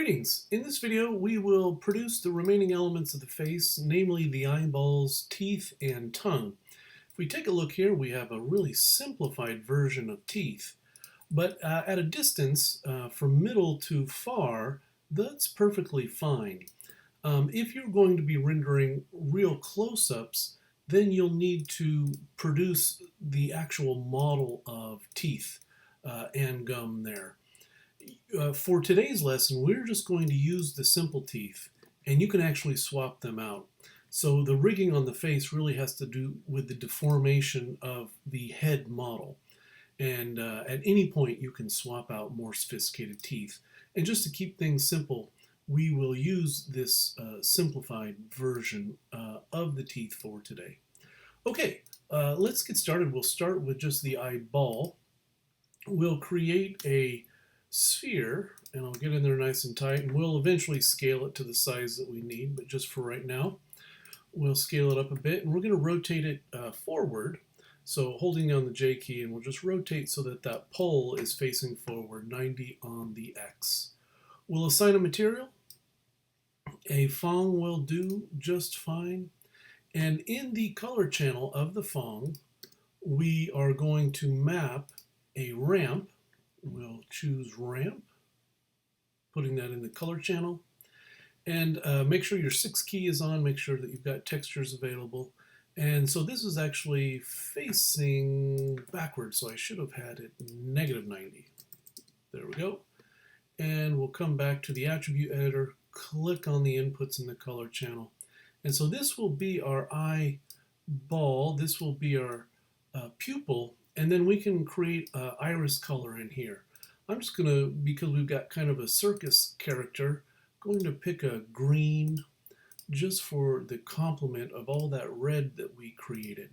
Greetings! In this video we will produce the remaining elements of the face, namely the eyeballs, teeth, and tongue. If we take a look here, we have a really simplified version of teeth, but at a distance from middle to far, that's perfectly fine. If you're going to be rendering real close-ups, then you'll need to produce the actual model of teeth and gum there. For today's lesson, we're just going to use the simple teeth, and you can actually swap them out. So the rigging on the face really has to do with the deformation of the head model. And at any point, you can swap out more sophisticated teeth. And just to keep things simple, we will use this simplified version of the teeth for today. Okay, let's get started. We'll start with just the eyeball. We'll create a sphere, and I'll get in there nice and tight, and we'll eventually scale it to the size that we need, but just for right now, we'll scale it up a bit, and we're going to rotate it forward. So holding down the J key, and we'll just rotate so that that pole is facing forward, 90 on the X. We'll assign a material. A Fong will do just fine. And in the color channel of the Fong, we are going to map a ramp. We'll choose ramp, putting that in the color channel, and make sure your 6 key is on, make sure that you've got textures available. And so this is actually facing backwards, so I should have had it -90. There we go. And we'll come back to the attribute editor, click on the inputs in the color channel. And so this will be our eyeball, this will be our pupil, and then we can create iris color in here. I'm just going to, because we've got kind of a circus character, going to pick a green just for the complement of all that red that we created.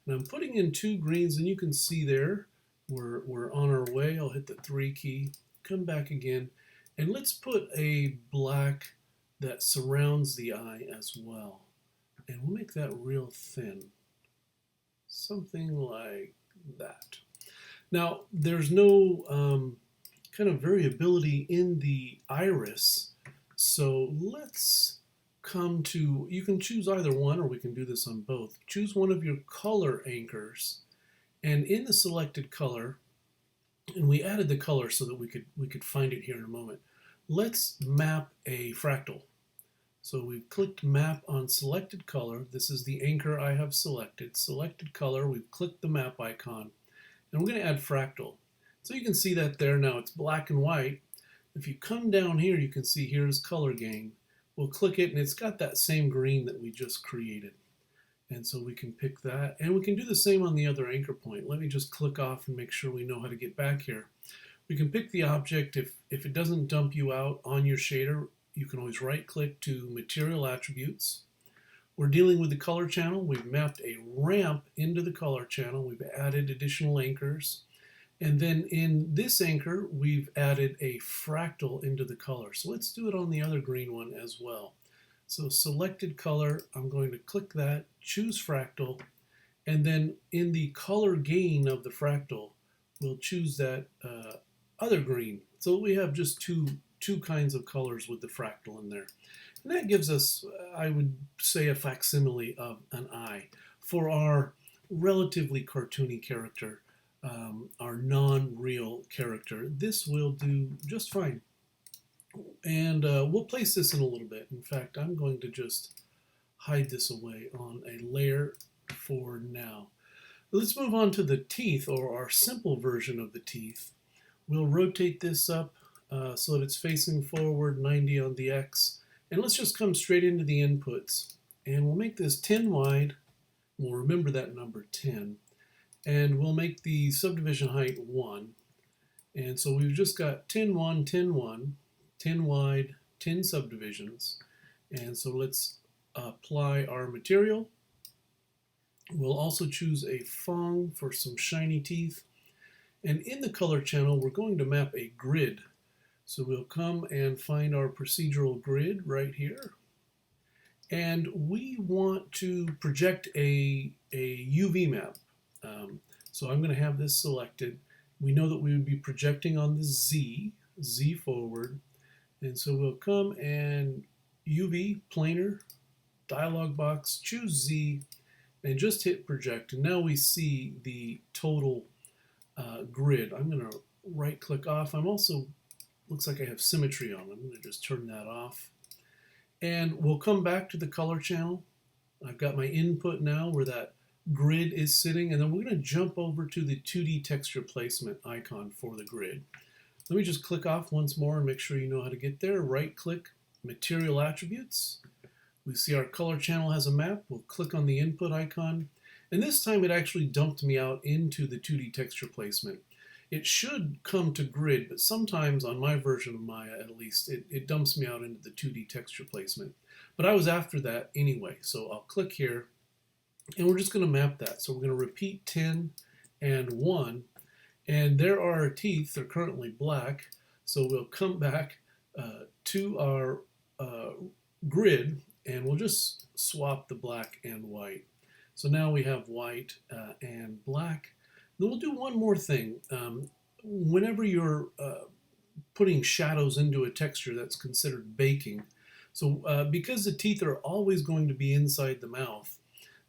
And I'm putting in 2 greens, and you can see there we're on our way. I'll hit the 3 key, come back again, and let's put a black that surrounds the eye as well. And we'll make that real thin, something like that. Now, there's no kind of variability in the iris, so let's come to, you can choose either one, or we can do this on both. Choose one of your color anchors, and in the selected color, and we added the color so that we could find it here in a moment. Let's map a fractal. So we've clicked map on selected color. This is the anchor I have selected. Selected color, we've clicked the map icon, and we're going to add fractal. So you can see that there now, it's black and white. If you come down here, you can see here's color gain. We'll click it, and it's got that same green that we just created. And so we can pick that, and we can do the same on the other anchor point. Let me just click off and make sure we know how to get back here. We can pick the object. If it doesn't dump you out on your shader, you can always right-click to Material Attributes. We're dealing with the color channel. We've mapped a ramp into the color channel. We've added additional anchors. And then in this anchor, we've added a fractal into the color. So let's do it on the other green one as well. So selected color, I'm going to click that, choose fractal, and then in the color gain of the fractal, we'll choose that other green. So we have just two kinds of colors with the fractal in there. And that gives us, I would say, a facsimile of an eye. For our relatively cartoony character, our non-real character, this will do just fine. And we'll place this in a little bit. In fact, I'm going to just hide this away on a layer for now. Let's move on to the teeth, or our simple version of the teeth. We'll rotate this up so that it's facing forward, 90 on the X. And let's just come straight into the inputs. And we'll make this 10 wide. We'll remember that number 10. And we'll make the subdivision height 1. And so we've just got 10, 1, 10, 1, 10 wide, 10 subdivisions. And so let's apply our material. We'll also choose a Fong for some shiny teeth. And in the color channel, we're going to map a grid. So we'll come and find our procedural grid right here. And we want to project a UV map. So I'm going to have this selected. We know that we would be projecting on the Z forward. And so we'll come and UV, planar, dialog box, choose Z, and just hit project. And now we see the total grid. I'm going to right click off. I'm also, looks like I have symmetry on. I'm going to just turn that off. And we'll come back to the color channel. I've got my input now where that grid is sitting, and then we're going to jump over to the 2D texture placement icon for the grid. Let me just click off once more and make sure you know how to get there. Right click, material attributes. We see our color channel has a map. We'll click on the input icon, and this time it actually dumped me out into the 2D texture placement. It should come to grid, but sometimes on my version of Maya at least, it dumps me out into the 2D texture placement. But I was after that anyway, so I'll click here, and we're just going to map that. So we're going to repeat 10 and 1, and there are our teeth. They're currently black, so we'll come back to our grid, and we'll just swap the black and white. So now we have white and black. Then we'll do one more thing. Whenever you're putting shadows into a texture, that's considered baking. So because the teeth are always going to be inside the mouth,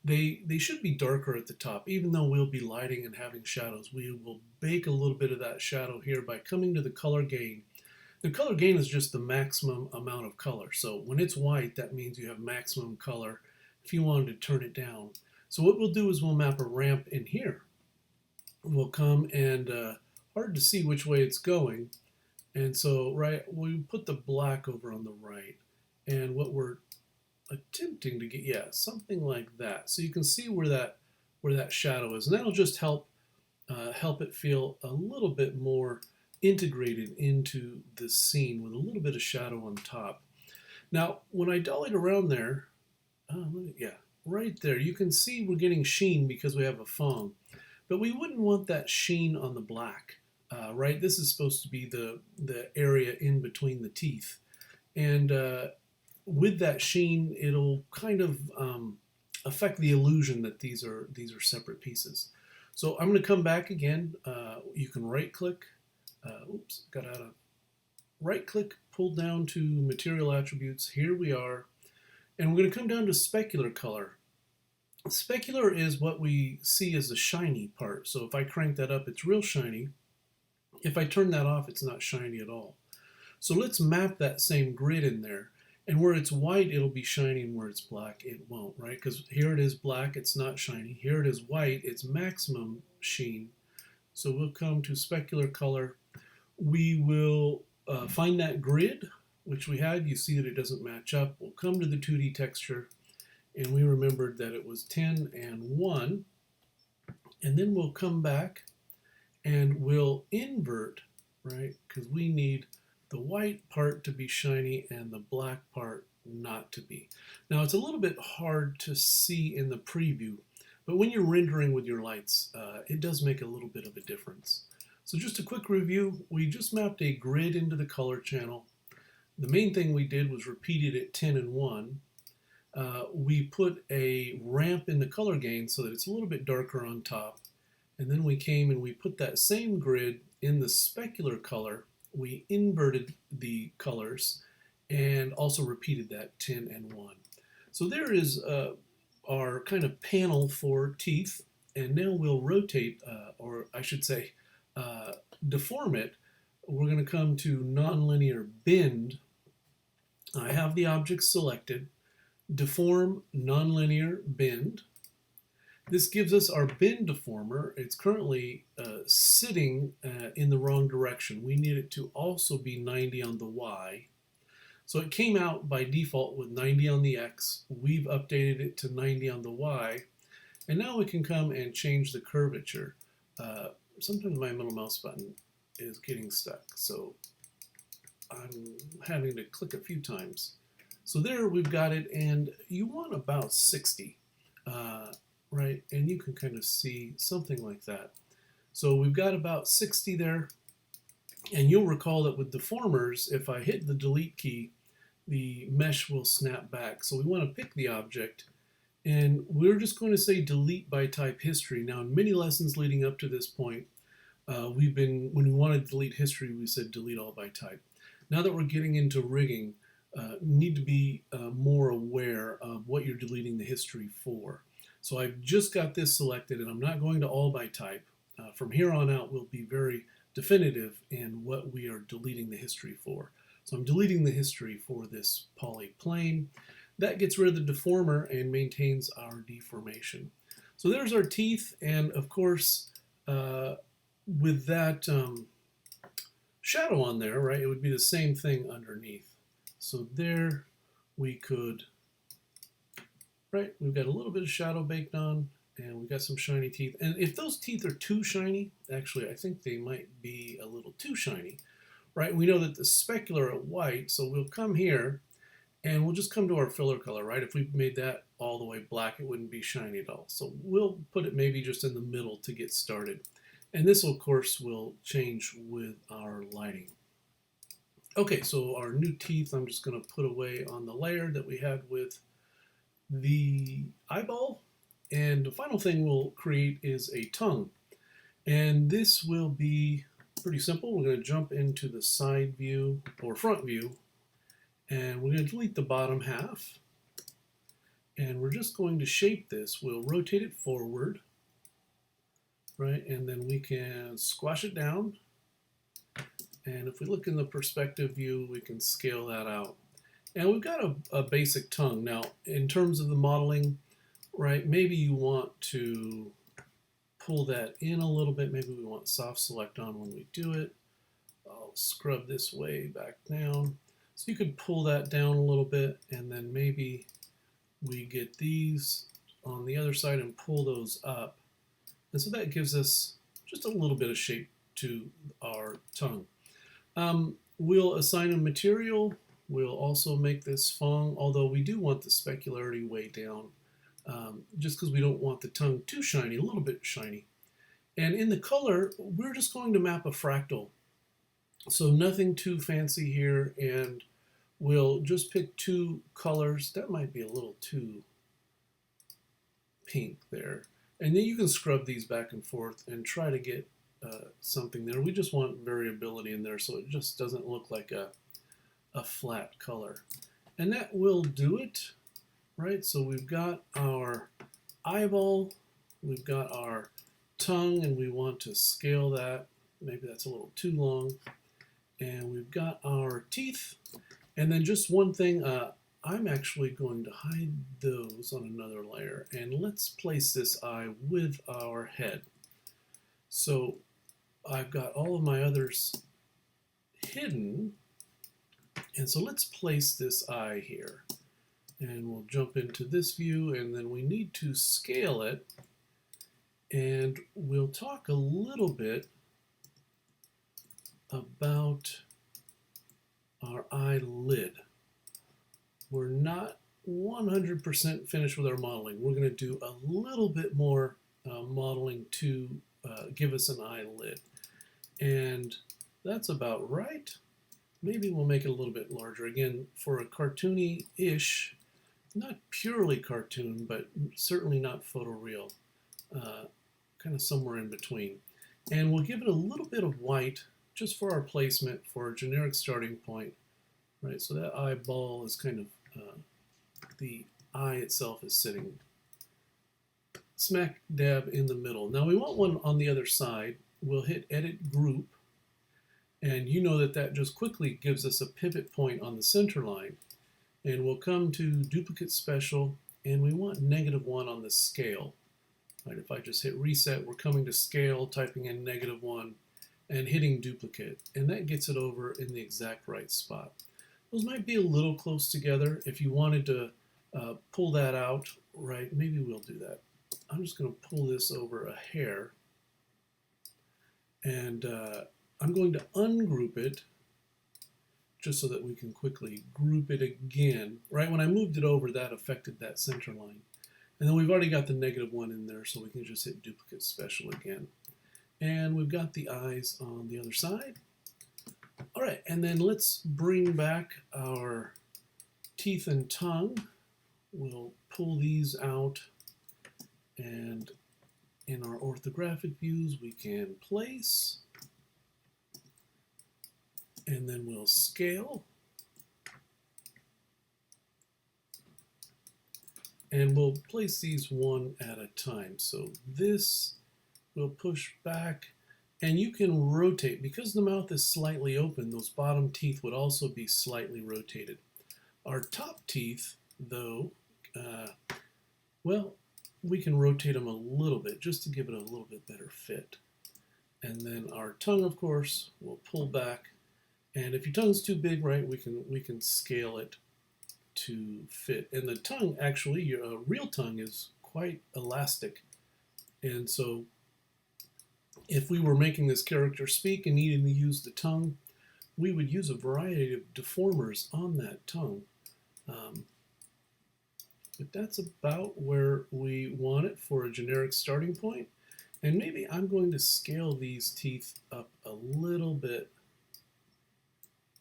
they should be darker at the top. Even though we'll be lighting and having shadows, we will bake a little bit of that shadow here by coming to the color gain. The color gain is just the maximum amount of color. So when it's white, that means you have maximum color if you wanted to turn it down. So what we'll do is we'll map a ramp in here. We'll come and, hard to see which way it's going. And so, right, we put the black over on the right. And what we're attempting to get, yeah, something like that. So you can see where that shadow is. And that'll just help it feel a little bit more integrated into the scene with a little bit of shadow on top. Now, when I dolly it around there, yeah, right there, you can see we're getting sheen because we have a Fong. But we wouldn't want that sheen on the black, right? This is supposed to be the area in between the teeth. And with that sheen, it'll kind of affect the illusion that these are separate pieces. So I'm going to come back again. You can right click. Oops, got out of right click, pull down to material attributes. Here we are. And we're going to come down to specular color. Specular is what we see as the shiny part. So if I crank that up, it's real shiny. If I turn that off, it's not shiny at all. So let's map that same grid in there. And where it's white, it'll be shiny, and where it's black, it won't, right? Because here it is black, it's not shiny. Here it is white, it's maximum sheen. So we'll come to specular color. We will find that grid, which we had. You see that it doesn't match up. We'll come to the 2D texture, and we remembered that it was 10 and 1. And then we'll come back and we'll invert, right? Because we need the white part to be shiny and the black part not to be. Now it's a little bit hard to see in the preview, but when you're rendering with your lights, it does make a little bit of a difference. So just a quick review, we just mapped a grid into the color channel. The main thing we did was repeated it 10 and 1. We put a ramp in the color gain so that it's a little bit darker on top. And then we came and we put that same grid in the specular color. We inverted the colors and also repeated that 10 and 1. So there is our kind of panel for teeth. And now we'll rotate, or I should say, deform it. We're going to come to nonlinear bend. I have the object selected. Deform nonlinear bend. This gives us our bend deformer. It's currently sitting in the wrong direction. We need it to also be 90 on the Y. So it came out by default with 90 on the X. We've updated it to 90 on the Y. And now we can come and change the curvature. Sometimes my middle mouse button is getting stuck, so I'm having to click a few times. So there we've got it, and you want about 60, right? And you can kind of see something like that. So we've got about 60 there, and you'll recall that with deformers, if I hit the delete key, the mesh will snap back. So we want to pick the object, and we're just going to say delete by type history. Now in many lessons leading up to this point, when we wanted to delete history, we said delete all by type. Now that we're getting into rigging, need to be more aware of what you're deleting the history for. So I've just got this selected and I'm not going to all by type. From here on out, we'll be very definitive in what we are deleting the history for. So I'm deleting the history for this poly plane. That gets rid of the deformer and maintains our deformation. So there's our teeth, and of course, with that shadow on there, right, it would be the same thing underneath. So there we could, right, we've got a little bit of shadow baked on, and we've got some shiny teeth. And if those teeth are too shiny, actually I think they might be a little too shiny, right? We know that the specular are white, so we'll come here and we'll just come to our filler color, right? If we made that all the way black, it wouldn't be shiny at all. So we'll put it maybe just in the middle to get started. And this, of course, will change with our lighting. Okay, so our new teeth, I'm just going to put away on the layer that we had with the eyeball. And the final thing we'll create is a tongue. And this will be pretty simple. We're going to jump into the side view or front view, and we're going to delete the bottom half. And we're just going to shape this. We'll rotate it forward, right? And then we can squash it down. And if we look in the perspective view, we can scale that out. And we've got a basic tongue. Now, in terms of the modeling, right, maybe you want to pull that in a little bit. Maybe we want soft select on when we do it. I'll scrub this way back down. So you could pull that down a little bit, and then maybe we get these on the other side and pull those up. And so that gives us just a little bit of shape to our tongue. We'll assign a material. We'll also make this Fong, although we do want the specularity way down, just because we don't want the tongue too shiny, a little bit shiny. And in the color, we're just going to map a fractal. So nothing too fancy here, and we'll just pick two colors. That might be a little too pink there. And then you can scrub these back and forth and try to get something there. We just want variability in there so it just doesn't look like a flat color. And that will do it, right? So we've got our eyeball, we've got our tongue, and we want to scale that. Maybe that's a little too long. And we've got our teeth. And then just one thing, I'm actually going to hide those on another layer. And let's place this eye with our head. So I've got all of my others hidden. And so let's place this eye here. And we'll jump into this view, and then we need to scale it. And we'll talk a little bit about our eyelid. We're not 100% finished with our modeling. We're going to do a little bit more modeling to give us an eyelid. And that's about right. Maybe we'll make it a little bit larger. Again, for a cartoony-ish, not purely cartoon, but certainly not photoreal. Kind of somewhere in between. And we'll give it a little bit of white just for our placement, for a generic starting point. Right, so that eyeball is kind of, the eye itself is sitting smack dab in the middle. Now we want one on the other side. We'll hit Edit Group, and you know that that just quickly gives us a pivot point on the center line. And we'll come to Duplicate Special, and we want -1 on the scale. Right, if I just hit Reset, we're coming to Scale, typing in -1, and hitting Duplicate, and that gets it over in the exact right spot. Those might be a little close together. If you wanted to pull that out, right, maybe we'll do that. I'm just going to pull this over a hair, and I'm going to ungroup it just so that we can quickly group it again. Right, when I moved it over, that affected that center line. And then we've already got the -1 in there, so we can just hit Duplicate Special again. And we've got the eyes on the other side. All right, and then let's bring back our teeth and tongue. We'll pull these out, and in our orthographic views, we can place. And then we'll scale. And we'll place these one at a time. So this will push back, and you can rotate. Because the mouth is slightly open, those bottom teeth would also be slightly rotated. Our top teeth, though, well, we can rotate them a little bit just to give it a little bit better fit. And then our tongue, of course, will pull back. And if your tongue's too big, right, we can scale it to fit. And the tongue, actually, your real tongue is quite elastic. And so if we were making this character speak and needing to use the tongue, we would use a variety of deformers on that tongue. But that's about where we want it for a generic starting point. And maybe I'm going to scale these teeth up a little bit,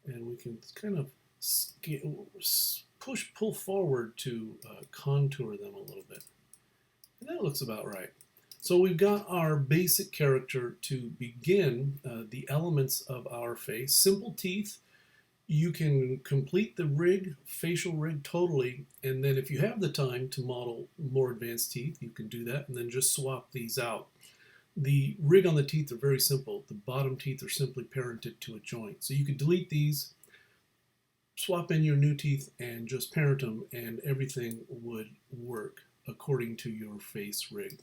and we can kind of pull forward to contour them a little bit. And that looks about right. So we've got our basic character to begin the elements of our face. Simple teeth. You can complete the rig, facial rig totally, and then if you have the time to model more advanced teeth, you can do that and then just swap these out. The rig on the teeth are very simple. The bottom teeth are simply parented to a joint. So you could delete these, swap in your new teeth, and just parent them, and everything would work according to your face rig.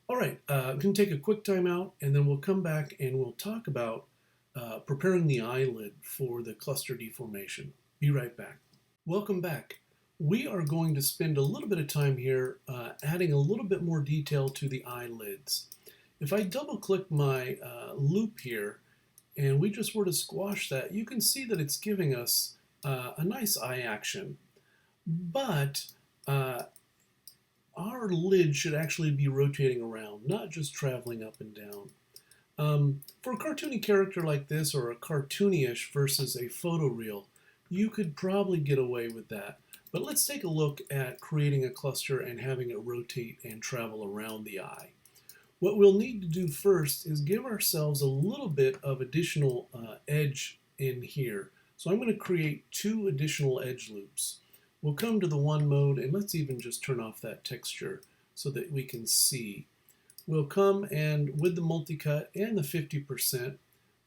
All right, I'm going to take a quick time out, and then we'll come back and we'll talk about preparing the eyelid for the cluster deformation. Be right back. Welcome back. We are going to spend a little bit of time here adding a little bit more detail to the eyelids. If I double click my loop here and we just were to squash that, you can see that it's giving us a nice eye action. But our lid should actually be rotating around, not just traveling up and down. For a cartoony character like this, or a cartoony-ish versus a photoreal, you could probably get away with that. But let's take a look at creating a cluster and having it rotate and travel around the eye. What we'll need to do first is give ourselves a little bit of additional edge in here. So I'm going to create 2 additional edge loops. We'll come to the one mode, and let's even just turn off that texture so that we can see. We'll come and with the multi-cut and the 50%,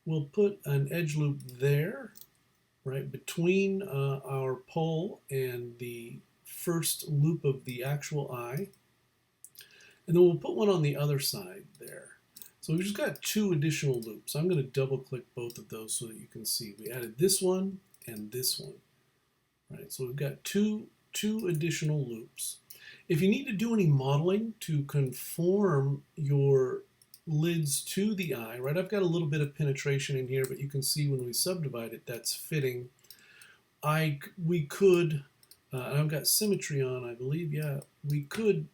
we'll put an edge loop there, right between our pole and the first loop of the actual eye. And then we'll put one on the other side there. So we've just got 2 additional loops. I'm going to double click both of those so that you can see. We added this one and this one. Right, so we've got two additional loops. If you need to do any modeling to conform your lids to the eye, right, I've got a little bit of penetration in here, but you can see when we subdivide it, that's fitting. We could, I've got symmetry on, I believe, yeah, we could,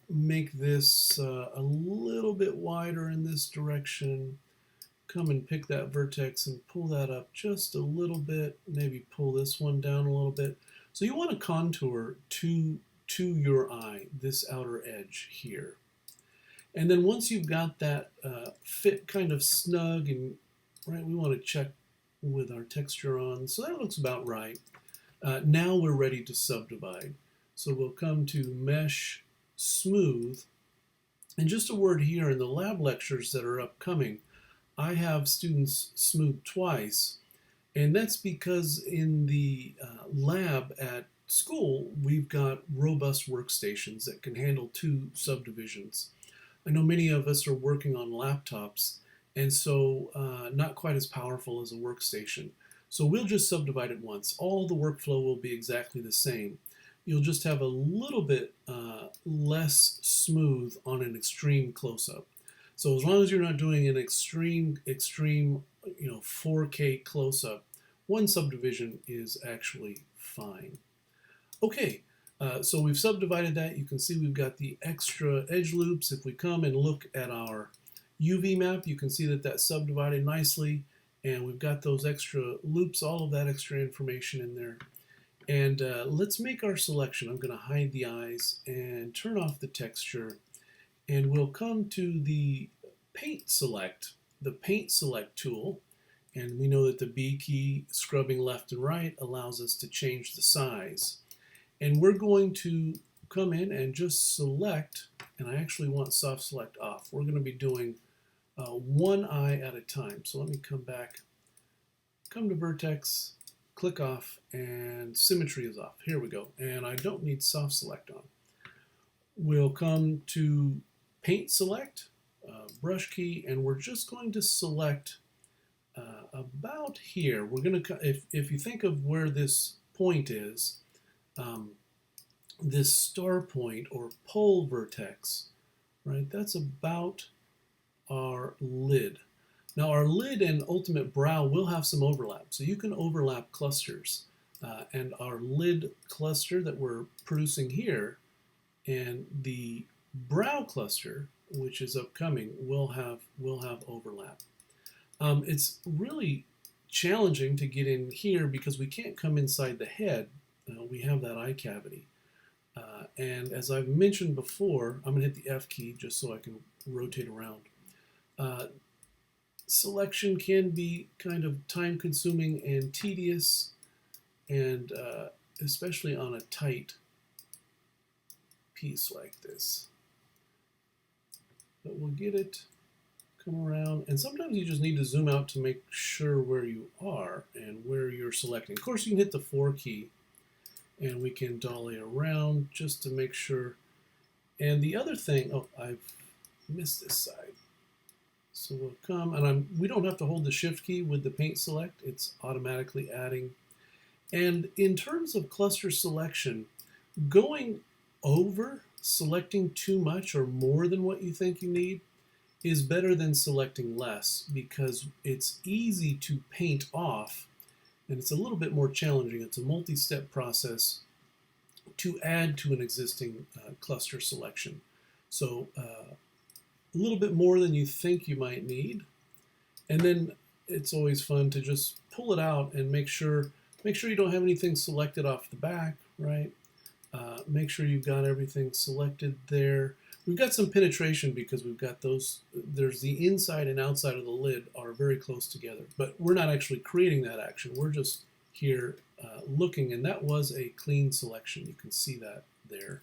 make this a little bit wider in this direction. Come and pick that vertex and pull that up just a little bit, maybe pull this one down a little bit. So you want to contour to your eye, this outer edge here. And then once you've got that fit kind of snug, and right, we want to check with our texture on. So that looks about right. Now we're ready to subdivide. So we'll come to Mesh Smooth. And just a word here, in the lab lectures that are upcoming, I have students smooth twice, and that's because in the lab at school, we've got robust workstations that can handle 2 subdivisions. I know many of us are working on laptops, and so not quite as powerful as a workstation. So we'll just subdivide it once. All the workflow will be exactly the same. You'll just have a little bit less smooth on an extreme close-up. So as long as you're not doing an extreme, 4K close-up, one subdivision is actually fine. Okay, so we've subdivided that. You can see we've got the extra edge loops. If we come and look at our UV map, you can see that that's subdivided nicely, and we've got those extra loops, all of that extra information in there. And let's make our selection. I'm going to hide the eyes and turn off the texture. And we'll come to the Paint Select tool, And we know that the B key, scrubbing left and right, allows us to change the size. And we're going to come in and just select, and I actually want soft select off. We're going to be doing one eye at a time. So let me come back, come to vertex, click off, and symmetry is off. Here we go. And I don't need soft select on. We'll come to paint select, brush key, and we're just going to select about here. We're going to, if you think of where this point is, this star point or pole vertex, right? That's about our lid. Now our lid and ultimate brow will have some overlap, so you can overlap clusters. And our lid cluster that we're producing here and the brow cluster, which is upcoming, will have overlap. It's really challenging to get in here because we can't come inside the head. We have that eye cavity. And as I've mentioned before, I'm going to hit the F key just so I can rotate around. Selection can be kind of time consuming and tedious, and especially on a tight piece like this. But we'll get it, come around, and sometimes you just need to zoom out to make sure where you are and where you're selecting. Of course, you can hit the 4 key and we can dolly around just to make sure. And the other thing, oh, I've missed this side. So we'll come, and we don't have to hold the shift key with the paint select. It's automatically adding. And in terms of cluster selection, going over, selecting too much or more than what you think you need is better than selecting less, because it's easy to paint off and it's a little bit more challenging. It's a multi-step process to add to an existing cluster selection. So a little bit more than you think you might need. And then it's always fun to just pull it out and make sure you don't have anything selected off the back, right? Make sure you've got everything selected there. We've got some penetration because we've got those, there's the inside and outside of the lid are very close together, but we're not actually creating that action. We're just here looking, and that was a clean selection. You can see that there.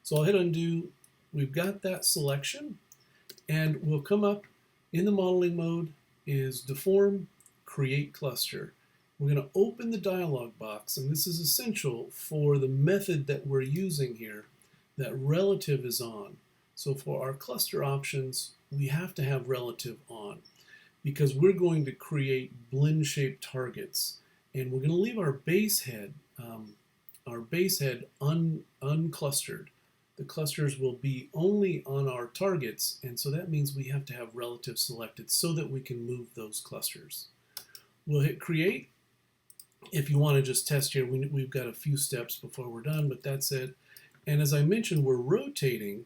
So I'll hit undo. We've got that selection, and we'll come up in the modeling mode is deform, create cluster. We're going to open the dialog box, and this is essential for the method that we're using here, that relative is on. So for our cluster options, we have to have relative on because we're going to create blend-shaped targets, and we're going to leave our base head unclustered. The clusters will be only on our targets, and so that means we have to have relative selected so that we can move those clusters. We'll hit create. If you want to just test here, we've got a few steps before we're done, but that's it. And as I mentioned, we're rotating,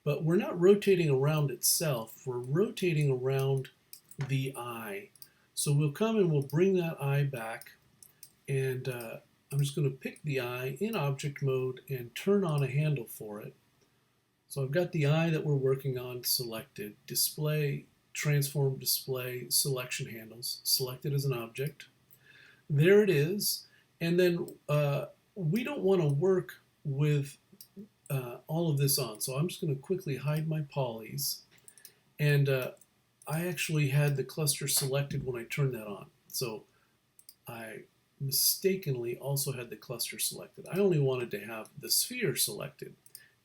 but we're not rotating around itself. We're rotating around the eye. So we'll come and we'll bring that eye back, and I'm just going to pick the eye in object mode and turn on a handle for it. So I've got the eye that we're working on selected. Display, transform display, selection handles, selected as an object. There it is. And then we don't want to work with all of this on. So I'm just going to quickly hide my polys. And I actually had the cluster selected when I turned that on. So I mistakenly also had the cluster selected. I only wanted to have the sphere selected.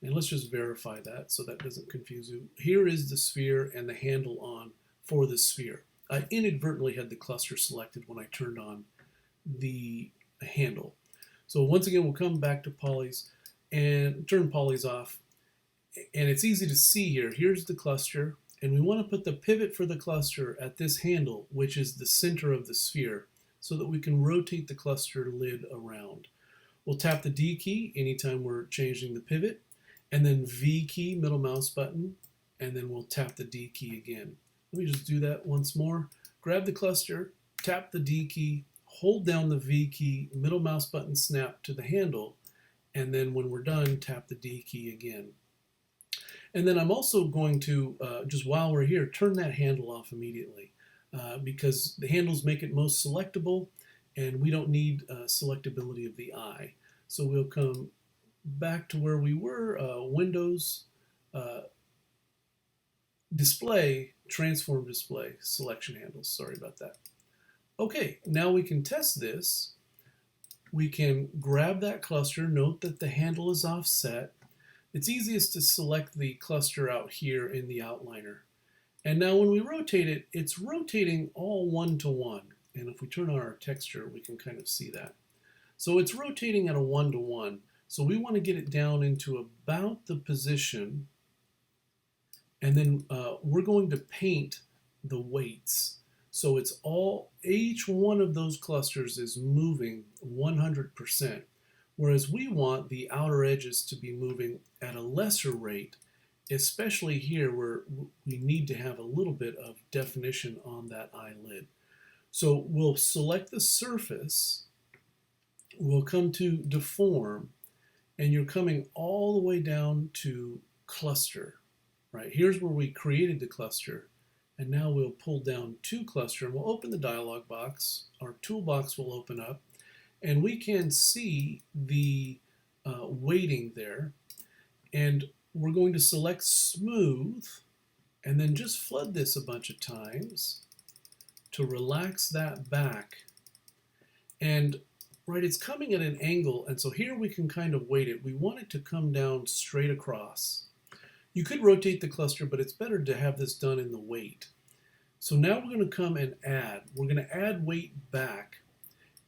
And let's just verify that so that doesn't confuse you. Here is the sphere and the handle on for the sphere. I inadvertently had the cluster selected when I turned on the handle. So once again, we'll come back to polys and turn polys off. And it's easy to see here. Here's the cluster, and we want to put the pivot for the cluster at this handle, which is the center of the sphere, so that we can rotate the cluster lid around. We'll tap the D key anytime we're changing the pivot, and then V key, middle mouse button, and then we'll tap the D key again. Let me just do that once more. Grab the cluster, tap the D key, hold down the V key, middle mouse button snap to the handle, and then when we're done, tap the D key again. And then I'm also going to, just while we're here, turn that handle off immediately. because the handles make it most selectable, and we don't need selectability of the eye. So we'll come back to where we were, Windows, uh, Display, Transform Display, Selection Handles. Sorry about that. Okay, now we can test this. We can grab that cluster. Note that the handle is offset. It's easiest to select the cluster out here in the outliner. And now when we rotate it, it's rotating all one-to-one. And if we turn on our texture, we can kind of see that. So it's rotating at a one-to-one. So we want to get it down into about the position. And then we're going to paint the weights. So it's each one of those clusters is moving 100%, whereas we want the outer edges to be moving at a lesser rate, especially here where we need to have a little bit of definition on that eyelid. So we'll select the surface, we'll come to Deform, and you're coming all the way down to Cluster. Right, here's where we created the cluster. And now we'll pull down to cluster and we'll open the dialog box. Our toolbox will open up and we can see the weighting there. And we're going to select smooth and then just flood this a bunch of times to relax that back. And right, it's coming at an angle, and so here we can kind of weight it. We want it to come down straight across. You could rotate the cluster, but it's better to have this done in the weight. So now we're going to come and add. We're going to add weight back.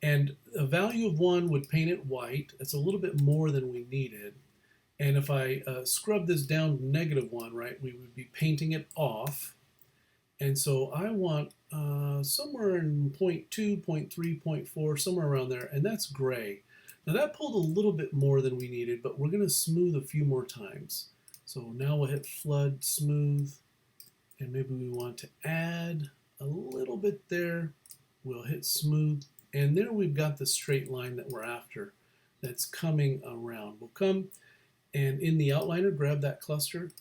And a value of 1 would paint it white. It's a little bit more than we needed. And if I scrub this down to -1, right, we would be painting it off. And so I want somewhere in 0.2, 0.3, 0.4, somewhere around there, and that's gray. Now that pulled a little bit more than we needed, but we're going to smooth a few more times. So now we'll hit flood, smooth, and maybe we want to add a little bit there. We'll hit smooth, and there we've got the straight line that we're after that's coming around. We'll come and in the outliner, grab that cluster,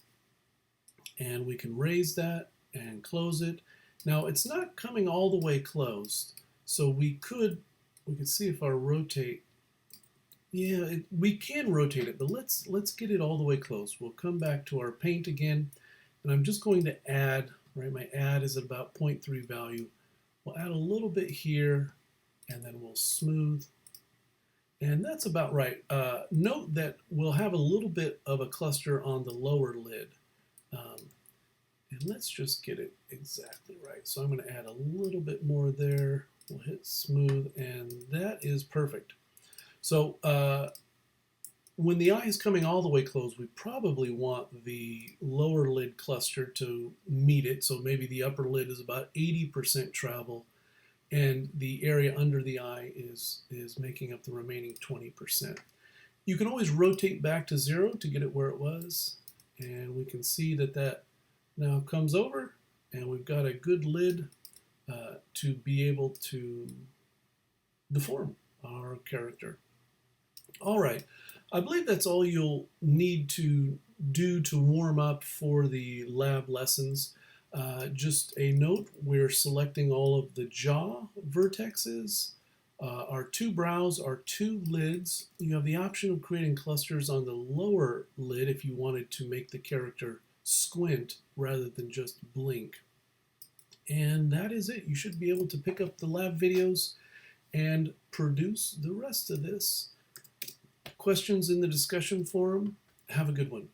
and we can raise that and close it. Now it's not coming all the way closed, so we could see if our rotate. Yeah, we can rotate it, but let's get it all the way close. We'll come back to our paint again, and I'm just going to add, right, my add is at about 0.3 value. We'll add a little bit here, and then we'll smooth, and that's about right. Note that we'll have a little bit of a cluster on the lower lid, and let's just get it exactly right. So I'm going to add a little bit more there. We'll hit smooth, and that is perfect. So when the eye is coming all the way closed, we probably want the lower lid cluster to meet it. So maybe the upper lid is about 80% travel, and the area under the eye is making up the remaining 20%. You can always rotate back to 0 to get it where it was, and we can see that that now comes over, and we've got a good lid to be able to deform our character. All right, I believe that's all you'll need to do to warm up for the lab lessons. Just a note, we're selecting all of the jaw vertexes, our 2 brows, our 2 lids. You have the option of creating clusters on the lower lid if you wanted to make the character squint rather than just blink. And that is it. You should be able to pick up the lab videos and produce the rest of this. Questions in the discussion forum? Have a good one.